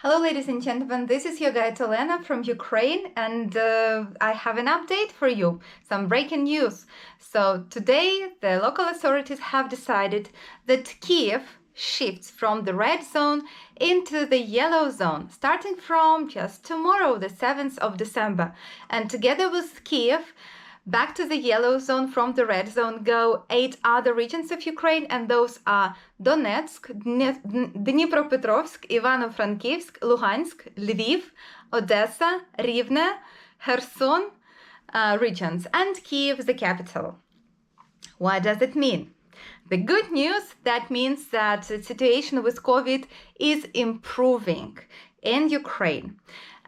Hello, ladies and gentlemen, this is your guide Elena from Ukraine, and I have an update for you, some breaking news. So today, the local authorities have decided that Kyiv shifts from the red zone into the yellow zone, starting from just tomorrow, the 7th of December. And together with Kyiv, back to the yellow zone from the red zone go 8 other regions of Ukraine, and those are Donetsk, Dnipropetrovsk, Ivano-Frankivsk, Luhansk, Lviv, Odesa, Rivne, Kherson regions, and Kyiv, the capital. What does it mean? The good news, that means that the situation with COVID is improving in Ukraine.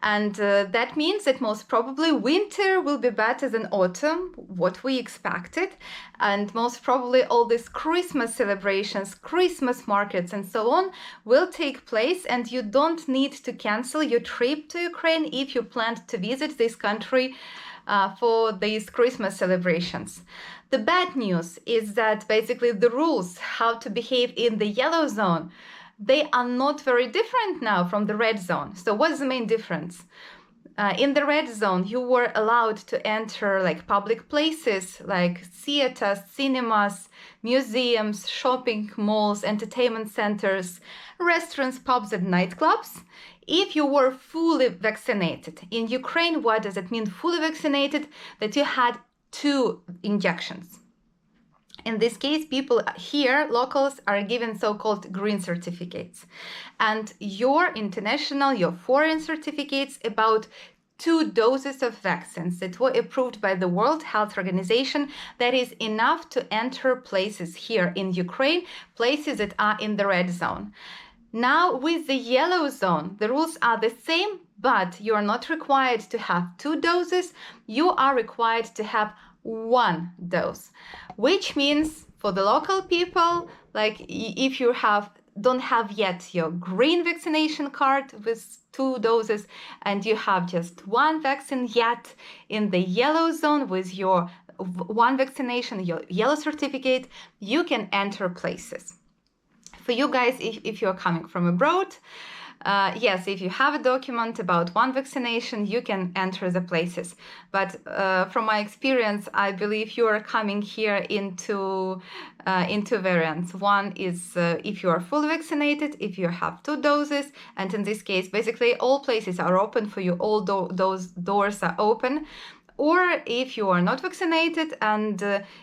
And that means that most probably winter will be better than autumn, what we expected. And most probably all these Christmas celebrations, Christmas markets and so on will take place, and you don't need to cancel your trip to Ukraine if you planned to visit this country for these Christmas celebrations. The bad news is that basically the rules how to behave in the yellow zone, they are not very different now from the red zone. So what's the main difference? In the red zone, you were allowed to enter like public places like theaters, cinemas, museums, shopping malls, entertainment centers, restaurants, pubs, and nightclubs if you were fully vaccinated. In Ukraine, what does it mean fully vaccinated? That you had 2 injections. In this case, people here, locals, are given so-called green certificates. And your international, your foreign certificates about 2 doses of vaccines that were approved by the World Health Organization, that is enough to enter places here in Ukraine, places that are in the red zone. Now, with the yellow zone, the rules are the same, but you are not required to have 2 doses. You are required to have 1 dose, which means for the local people, like if you don't have yet your green vaccination card with 2 doses and you have just 1 vaccine yet in the yellow zone with your 1 vaccination, your yellow certificate, you can enter places. For you guys, if you're coming from abroad, yes, if you have a document about 1 vaccination, you can enter the places. But from my experience, I believe you are coming here into variants. One is if you are fully vaccinated, if you have 2 doses, and in this case, basically all places are open for you, all those doors are open. Or if you are not vaccinated, and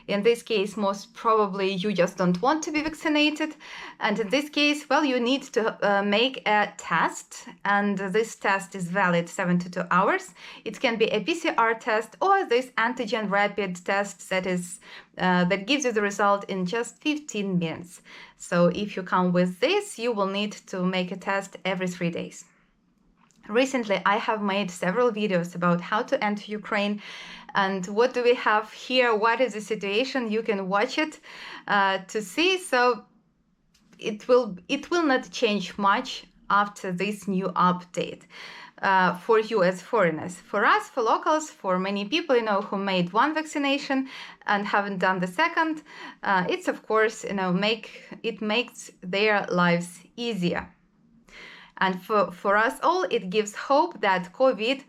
in this case, most probably you just don't want to be vaccinated. And in this case, well, you need to make a test, and this test is valid 72 hours. It can be a PCR test or this antigen rapid test that gives you the result in just 15 minutes. So if you come with this, you will need to make a test every 3 days. Recently, I have made several videos about how to enter Ukraine and what do we have here, what is the situation. You can watch it to see. So it will not change much after this new update for you as foreigners. For us, for locals, for many people, who made 1 vaccination and haven't done the second, it's of course, it makes their lives easier. And for us all, it gives hope that COVID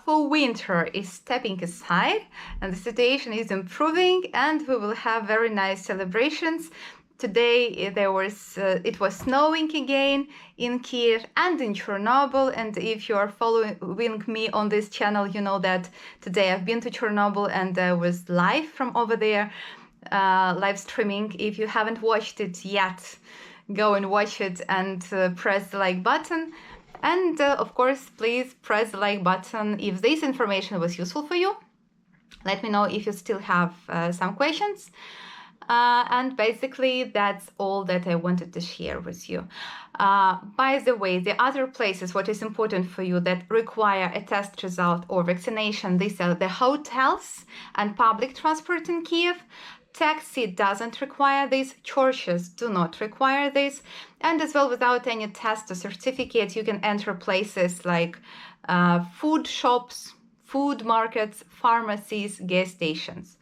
for winter is stepping aside and the situation is improving, and we will have very nice celebrations. Today it was snowing again in Kyiv and in Chornobyl, and if you are following me on this channel, you know that today I've been to Chornobyl and I was live from over there, live streaming. If you haven't watched it yet, go and watch it and press the like button. And of course, please press the like button if this information was useful for you. Let me know if you still have some questions. And basically, that's all that I wanted to share with you. By the way, the other places, what is important for you that require a test result or vaccination, these are the hotels and public transport in Kyiv. Taxi doesn't require this, churches do not require this, and as well, without any test or certificate, you can enter places like food shops, food markets, pharmacies, gas stations,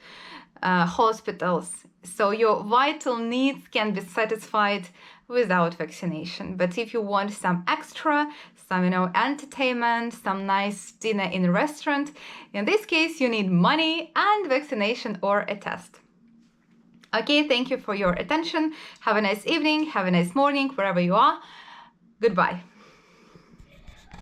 hospitals. So your vital needs can be satisfied without vaccination. But if you want some extra, some, entertainment, some nice dinner in a restaurant, in this case, you need money and vaccination or a test. Okay, thank you for your attention. Have a nice evening, have a nice morning, wherever you are. Goodbye.